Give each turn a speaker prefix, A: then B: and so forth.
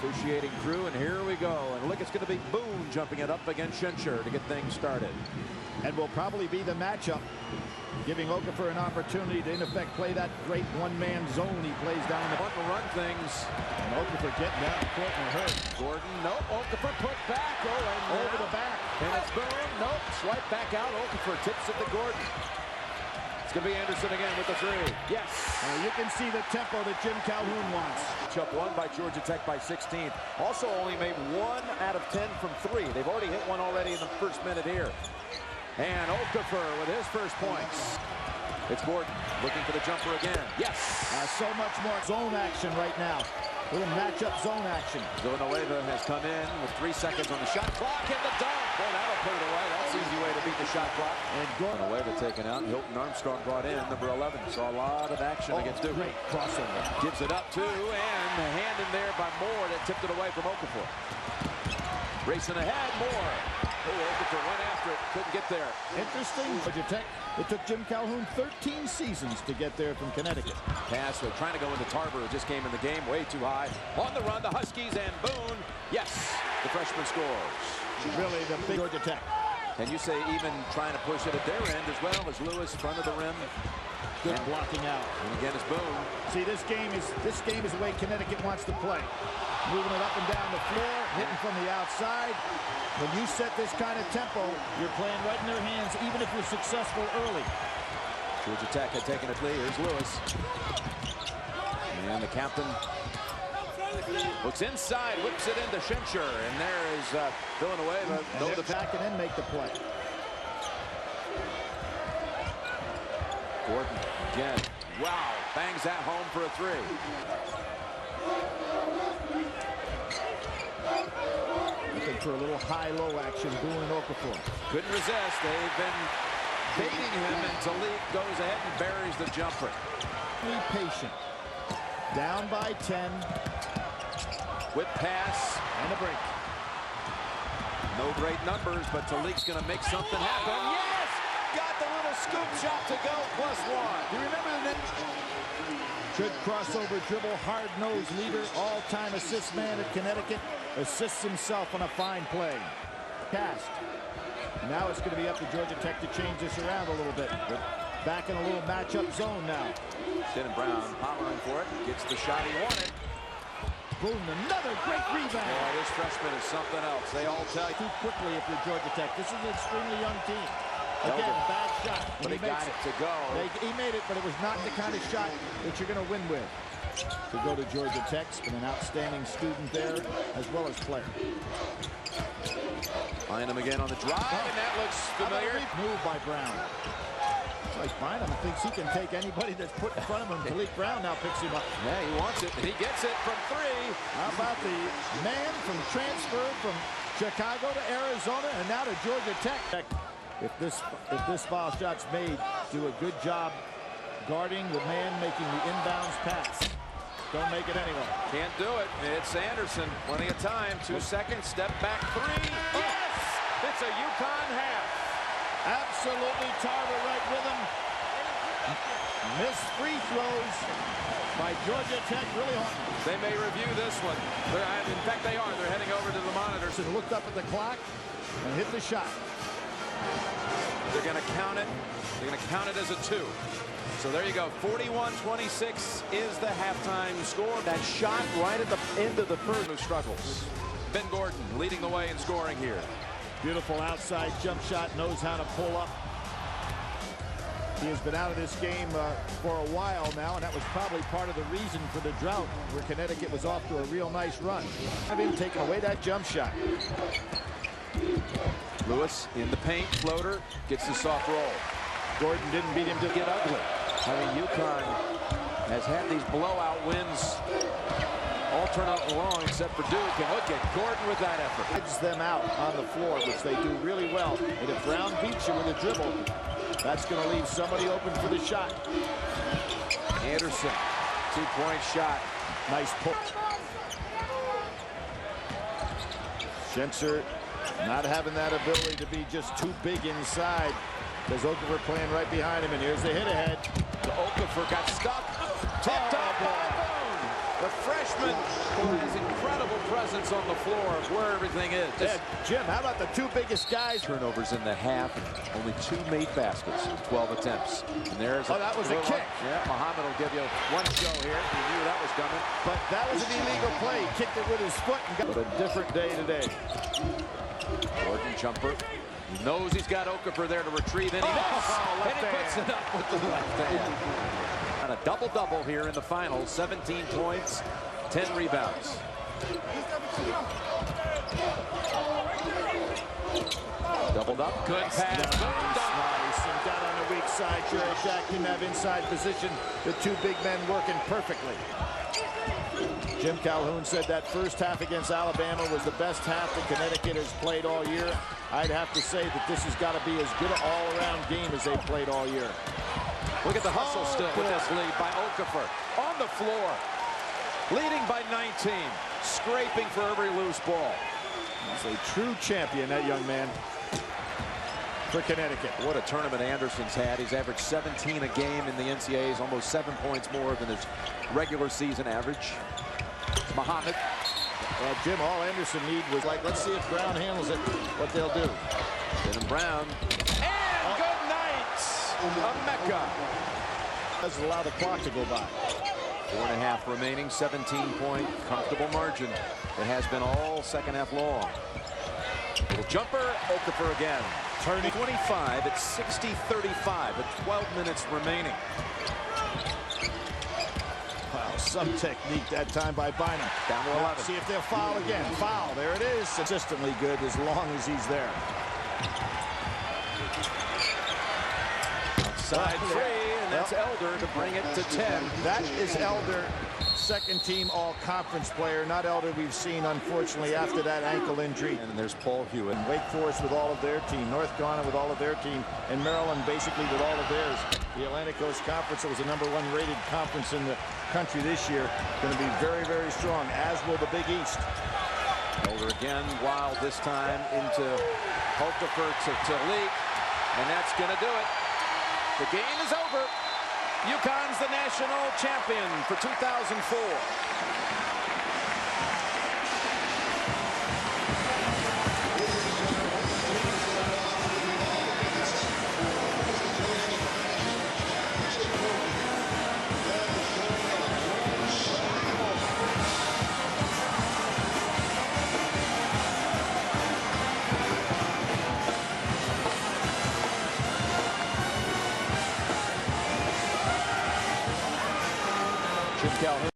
A: officiating crew, and here we go. And look, it's going to be Boone jumping it up against Schencher to get things started.
B: And will probably be the matchup, giving Okafore an opportunity to, in effect, play that great one-man zone he plays down the
A: run things.
B: And Okafore getting down the court and hurt.
A: Gordon, nope. Okafore put back. Oh, and
B: over the back.
A: And it's Boone. Nope. Swipe back out. Okafore tips it to Gordon. It's going to be Anderson again with the three. Yes.
B: You can see the tempo that Jim Calhoun wants.
A: Up one by Georgia Tech by 16. Also only made 1 out of 10 from 3. They've already hit one already in the first minute here. And Okafore with his first points. It's Gordon looking for the jumper again. Yes.
B: So much more zone action right now. Little matchup zone action.
A: Villanueva has come in with 3 seconds on the shot clock and the dunk. Boy, that'll put it away. That's an easy way to beat the shot clock. And Villanueva taken out. Hilton Armstrong brought in, number 11. Saw a lot of action against Duke.
B: Great crossover.
A: Gives it up too, and a hand in there by Moore that tipped it away from Okafore. Racing ahead, Moore. Oh, Okafore went after it, couldn't get there.
B: Interesting. Georgia Tech. It took Jim Calhoun 13 seasons to get there from Connecticut.
A: Pass, they're trying to go into Tarver, who just came in the game way too high. On the run, the Huskies and Boone. Yes, the freshman scores.
B: Really the big Georgia Tech.
A: And you say even trying to push it at their end as well as Lewis, front of the rim.
B: Good blocking out.
A: And again, it's Boone.
B: See, this game is the way Connecticut wants to play. Moving it up and down the floor, hitting from the outside. When you set this kind of tempo, you're playing right in their hands, even if you're successful early.
A: Georgia Tech had taken a lead. Here's Lewis. And the captain looks inside, whips it into Schencher. And there is Villanueva.
B: They'll back and then make the play.
A: Gordon again. Wow. Bangs that home for a 3.
B: Looking for a little high-low action, Boone and Okafore.
A: Couldn't resist. They've been baiting him, and Talik goes ahead and buries the jumper.
B: Be patient. Down by 10.
A: With pass.
B: And a break.
A: No great numbers, but Talik's going to make something happen. Yes! Got the little scoop shot to go, +1.
B: Do you remember the Should crossover dribble, hard-nosed leader, all-time assist man at Connecticut, assists himself on a fine play. Cast. Now it's going to be up to Georgia Tech to change this around a little bit. But back in a little matchup zone now.
A: Denton Brown hollering for it, gets the shot he wanted.
B: Boom, another great rebound.
A: Oh, this freshman is something else. They all tell you.
B: Too quickly if you're Georgia Tech. This is an extremely young team. Again, bad shot.
A: But he got it to go.
B: He made it, but it was not the kind of shot that you're going to win with. To go to Georgia Tech, been an outstanding student there, as well as player.
A: Find him again on the drive, and that looks familiar.
B: Move by Brown. It's like Bynum thinks he can take anybody that's put in front of him. Malik Brown now picks him up.
A: Yeah, he wants it, and he gets it from 3.
B: How about the man from transfer from Chicago to Arizona and now to Georgia Tech? If this foul shot's made, do a good job guarding the man making the inbounds pass. Don't make it anyway.
A: Can't do it. It's Anderson. Plenty of time. 2 seconds. Step back 3. Yes! It's a UConn half.
B: Absolutely Tarver right with him. Missed free throws by Georgia Tech. Really hard.
A: They may review this one. In fact, they are. They're heading over to the monitors.
B: And looked up at the clock and hit the shot.
A: They're going to count it. They're going to count it as a 2. So there you go. 41-26 is the halftime score. That shot right at the end of the first. Who struggles. Ben Gordon leading the way in scoring here.
B: Beautiful outside jump shot. Knows how to pull up. He has been out of this game for a while now, and that was probably part of the reason for the drought, where Connecticut was off to a real nice run. I've been taking away that jump shot.
A: Lewis in the paint, floater, gets the soft roll. Gordon didn't beat him to get ugly. I mean, UConn has had these blowout wins all turn out wrong except for Duke. And look at Gordon with that effort.
B: Edges them out on the floor, which they do really well. And if Brown beats you with a dribble, that's going to leave somebody open for the shot.
A: Anderson, 2-point shot.
B: Nice pull. Schencher not having that ability to be just too big inside. There's Okafore playing right behind him, and here's the hit ahead.
A: Okafore got stuck. Tipped up by Boone. The freshman who has incredible pressure. presence on the floor of where everything is.
B: Yeah, Jim, how about the two biggest guys?
A: Turnovers in the half, and only 2 made baskets in 12 attempps. And there's
B: that was a kick.
A: Yeah, Muhammad will give you one show here. He knew that was coming.
B: But that was an illegal play. He kicked it with his foot. But a different day today.
A: Gordon jumper. He knows he's got Okafore there to retrieve, and he and he puts it up with the left hand. And a double-double here in the finals. 17 points, 10 rebounds. Doubled up, good pass.
B: Nice. And down on the weak side, Jerry Jack didn't have inside position. The two big men working perfectly. Jim Calhoun said that first half against Alabama was the best half that Connecticut has played all year. I'd have to say that this has got to be as good an all-around game as they've played all year.
A: Look at the hustle still with this lead by Okafore. On the floor, leading by 19, scraping for every loose ball.
B: He's a true champion, that young man, for Connecticut.
A: What a tournament Anderson's had. He's averaged 17 a game in the NCAAs, almost 7 points more than his regular season average. Muhammad.
B: Jim, all Anderson need was like, let's see if Brown handles it, what they'll do.
A: Then Brown. And good night, Mecca.
B: Doesn't allow the clock to go by.
A: 4.5 remaining, 17-point comfortable margin. It has been all second half long. Little jumper, Okafore again. Turning 25 at 60-35 with 12 minutes remaining.
B: Wow, some technique that time by Bynum.
A: Down to 11.
B: See if they'll foul again. Foul, there it is. Consistently good as long as he's there.
A: Outside three, and that's Elder to bring it to 10.
B: That is Elder, second-team all-conference player. Not Elder we've seen, unfortunately, after that ankle injury.
A: And there's Paul Hewitt.
B: Wake Forest with all of their team, North Carolina with all of their team, and Maryland basically with all of theirs. The Atlantic Coast Conference, it was the #1 rated conference in the country this year. Going to be very, very strong, as will the Big East.
A: Elder again, wild this time into Okafore to leak, and that's going to do it. The game is over. UConn's the national champion for 2004. Jim Calhoun.